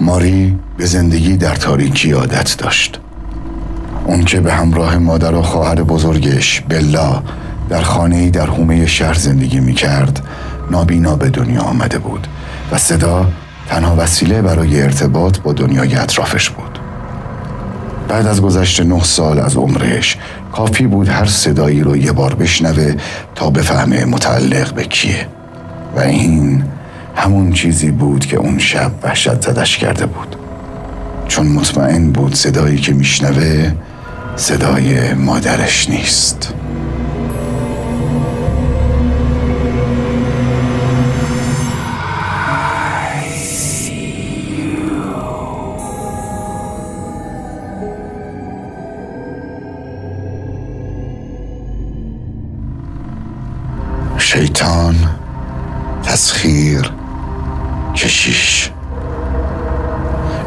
ماری به زندگی در تاریکی عادت داشت. اون که به همراه مادر و خواهر بزرگش بلا در خانه‌ای در حومه شهر زندگی می‌کرد، نابینا به دنیا آمده بود و صدا تنها وسیله برای ارتباط با دنیای اطرافش بود. بعد از گذشت 9 سال از عمرش کافی بود هر صدایی رو یه بار بشنوه تا بفهمه متعلق به کیه، و این همون چیزی بود که اون شب وحشت زدش کرده بود، چون مطمئن بود صدایی که میشنوه صدای مادرش نیست. شیطان، تسخیر، کشیش،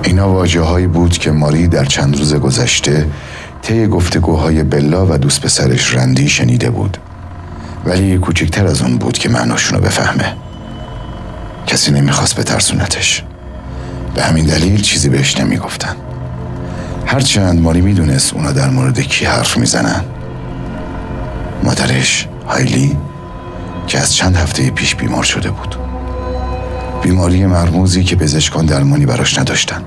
اینا واژه‌هایی بود که ماری در چند روز گذشته طی گفتگوهای بلا و دوست پسرش رندی شنیده بود، ولی کوچکتر از اون بود که معناشونو بفهمه. کسی نمیخواست بترسونتش، به همین دلیل چیزی بهش نمیگفتن. هرچند ماری میدونست اونا در مورد کی حرف میزنن. مادرش، هایلی، که از چند هفته پیش بیمار شده بود. بیماری مرموزی که پزشکان درمانی براش نداشتن.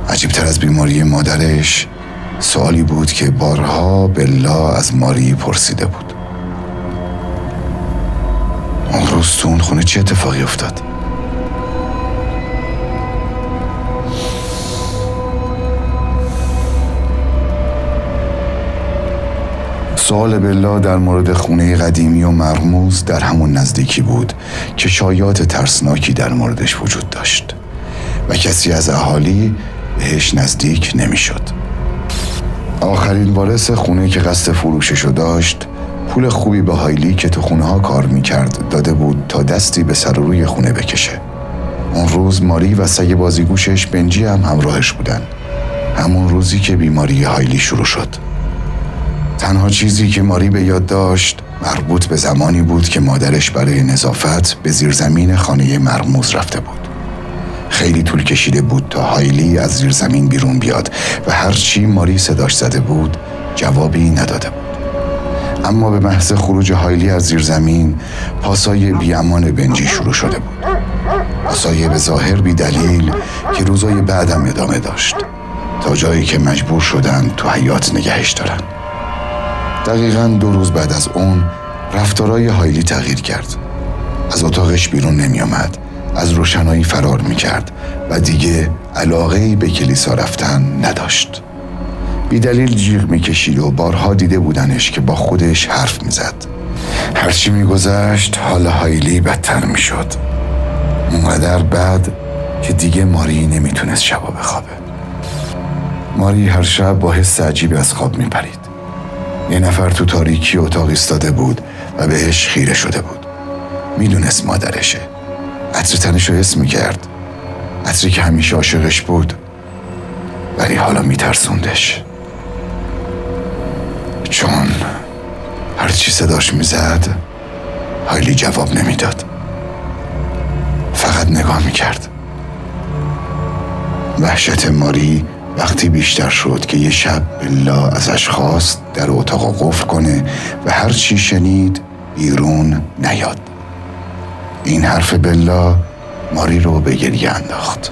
عجیبتر از بیماری مادرش سوالی بود که بارها بلا از ماری پرسیده بود. اون روز تو اون خونه چه اتفاقی افتاد؟ سوال بلا در مورد خونه قدیمی و مرموز در همون نزدیکی بود که شایعات ترسناکی در موردش وجود داشت و کسی از اهالی بهش نزدیک نمیشد. آخرین وارث خونه که قصد فروششو داشت پول خوبی به هایلی که تو خونه ها کار میکرد داده بود تا دستی به سر روی خونه بکشه. اون روز ماری و سگ بازیگوشش بنجی هم همراهش بودن، همون روزی که بیماری هایلی شروع شد. تنها چیزی که ماری به یاد داشت مربوط به زمانی بود که مادرش برای نظافت به زیرزمین خانه مرموز رفته بود. خیلی طول کشیده بود تا هایلی از زیرزمین بیرون بیاد و هرچی ماری صداش زده بود جوابی نداده بود. اما به محض خروج هایلی از زیرزمین پاسای بیامان بنجی شروع شده بود. پاسای به ظاهر بی دلیل که روزای بعدم ادامه داشت تا جایی که مجبور شدن تو حیاط نگهش دارن. دقیقاً 2 روز بعد از اون رفتارای هایلی تغییر کرد. از اتاقش بیرون نمی آمد، از روشنایی فرار می کرد و دیگه علاقه‌ای به کلیسا رفتن نداشت. بی دلیل جیغ می کشید و بارها دیده بودنش که با خودش حرف می زد. هرچی می گذشت حال هایلی بدتر می شد. اونقدر بد که دیگه ماری نمی تونست شبا بخوابه. ماری هر شب با حس عجیبی از خواب می پرید. یه نفر تو تاریکی اتاق ایستاده بود و بهش خیره شده بود. میدونست مادرشه. عطر تنشو حس میکرد، عطری که همیشه عاشقش بود، ولی حالا میترسوندش، چون هرچی صداش میزد هایلی جواب نمیداد، فقط نگاه میکرد. وحشت ماری وقتی بیشتر شد که یه شب بلا ازش خواست در اتاق قفل کنه و هر چی شنید بیرون نیاد. این حرف بلا ماری رو به گریه انداخت.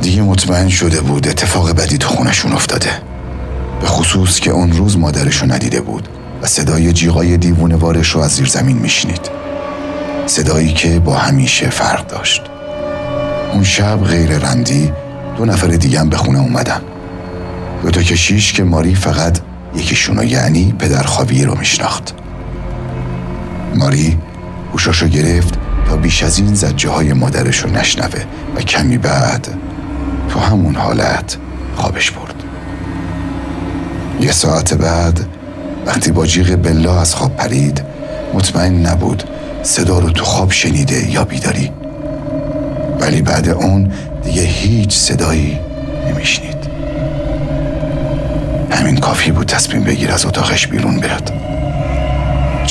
دیگه مطمئن شده بود اتفاق بدی تو خونشون افتاده، به خصوص که اون روز مادرشو ندیده بود و صدای جیغای دیوونه وارش رو از زیر زمین میشنید، صدایی که با همیشه فرق داشت. اون شب غیر رندی 2 نفر دیگه هم به خونه اومدن، 2 تا کشیش که ماری فقط یکیشونو یعنی پدر خاویه رو میشناخت. ماری گوشاشو گرفت تا بیش از این زجه های مادرشو نشنوه و کمی بعد تو همون حالت خوابش برد. 1 ساعت بعد وقتی با جیغ بلا از خواب پرید مطمئن نبود صدا رو تو خواب شنیده یا بیداری، ولی بعد اون دیگه هیچ صدایی نمیشنید. همین کافی بود تصمیم بگیر از اتاقش بیرون بیاد.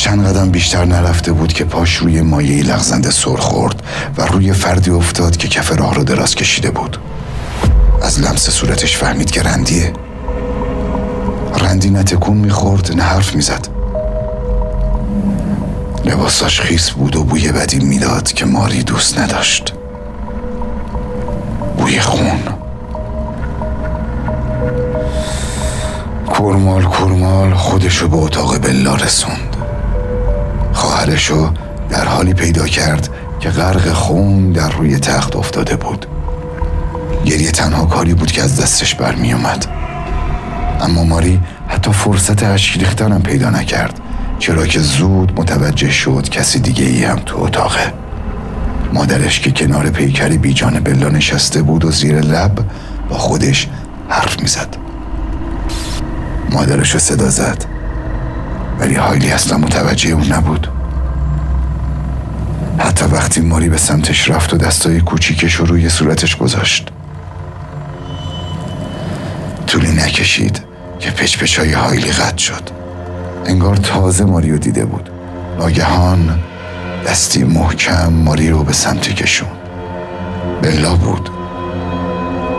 چند قدم بیشتر نرفته بود که پاش روی مایعی لغزنده سر خورد و روی فردی افتاد که کف راه رو دراز کشیده بود. از لمس صورتش فهمید که رندیه. رندی نه تکون میخورد نه حرف میزد. لباساش خیس بود و بوی بدی میداد که ماری دوست نداشت. بوی خون. کرمال خودشو به اتاق بلا رسوند. خواهرشو در حالی پیدا کرد که غرق خون در روی تخت افتاده بود. گریه تنها کاری بود که از دستش برمی اومد. اما ماری حتی فرصت اشک ریختن هم پیدا نکرد، چرا که زود متوجه شد کسی دیگه ای هم تو اتاقه. مادرش که کنار پیکری بیجان بلا نشسته بود و زیر لب با خودش حرف میزد. مادرشو صدا زد، ولی هایلی اصلا متوجه اون نبود. حتی وقتی ماری به سمتش رفت و دستای کوچیکش رو روی صورتش گذاشت. طولی نکشید که پچ‌پچ‌های هایلی قطع شد. انگار تازه ماری رو دیده بود. ناگهان دستی محکم ماری رو به سمت کشون. بلا بود،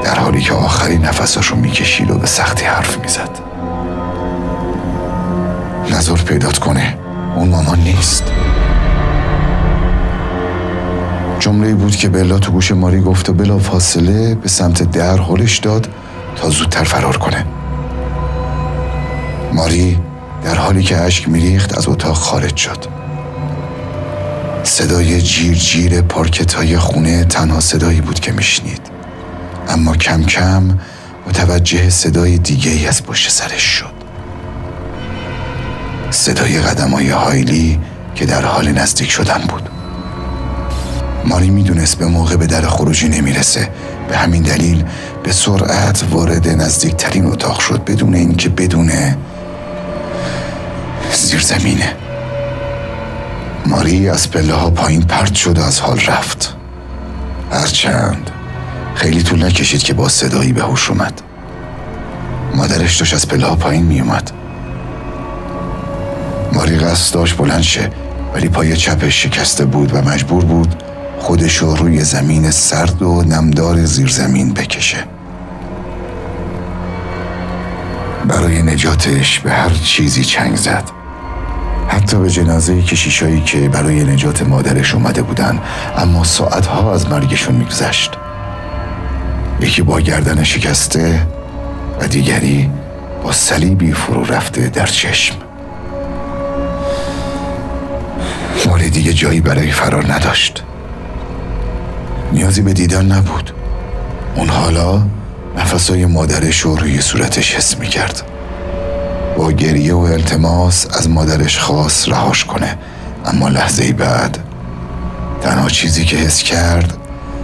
در حالی که آخرین نفساش رو میکشید و به سختی حرف میزد. نظر پیدات کنه، اون مامان نیست. جمله‌ای بود که بلا تو گوش ماری گفت و بلا فاصله به سمت در هلش داد تا زودتر فرار کنه. ماری در حالی که اشک میریخت از اتاق خارج شد. صدای جیر پارکت‌های خونه تنها صدایی بود که میشنید، اما کم کم متوجه صدای دیگه ای از پشت سرش شد. صدای قدم‌های هایلی که در حال نزدیک شدن بود. ماری میدونست به موقع به در خروجی نمیرسه، به همین دلیل به سرعت وارد نزدیکترین اتاق شد بدون اینکه بدونه زیر زمینه. ماری از پله ها پایین پرت شد و از حال رفت. هرچند خیلی طول نکشید که با صدایی به هوش اومد. مادرش داشت از پله ها پایین می اومد. ماری قصد داشت بلند شه، ولی پای چپش شکسته بود و مجبور بود خودش رو روی زمین سرد و نمدار زیر زمین بکشه. برای نجاتش به هر چیزی چنگ زد، حتی به جنازه کشیشایی که برای نجات مادرش اومده بودن، اما ساعتها از مرگشون میگذشت. یکی با گردن شکسته و دیگری با صلیبی فرو رفته در چشم. ماری دیگه جایی برای فرار نداشت. نیازی به دیدن نبود. اون حالا نفسای مادرش رو روی صورتش حس میکرد. با گریه و التماس از مادرش خواست رهاش کنه، اما لحظه‌ای بعد تنها چیزی که حس کرد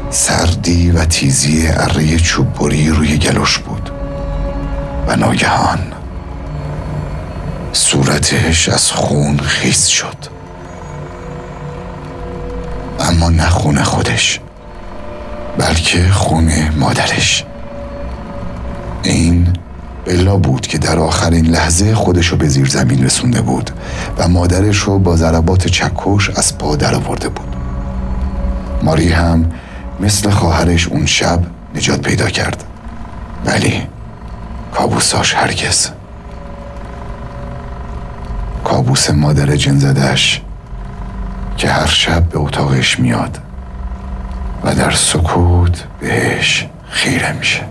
سردی و تیزی اره چوببری روی گلوش بود و ناگهان صورتش از خون خیس شد. اما نه خون خودش، بلکه خون مادرش. این بلا بود که در آخرین لحظه خودشو به زیر زمین رسونده بود و مادرش رو با ضربات چکش از پا در آورده بود. ماری هم مثل خواهرش اون شب نجات پیدا کرد، ولی کابوساش هرگز. کابوس مادر جن‌زده‌اش که هر شب به اتاقش میاد و در سکوت بهش خیره میشه.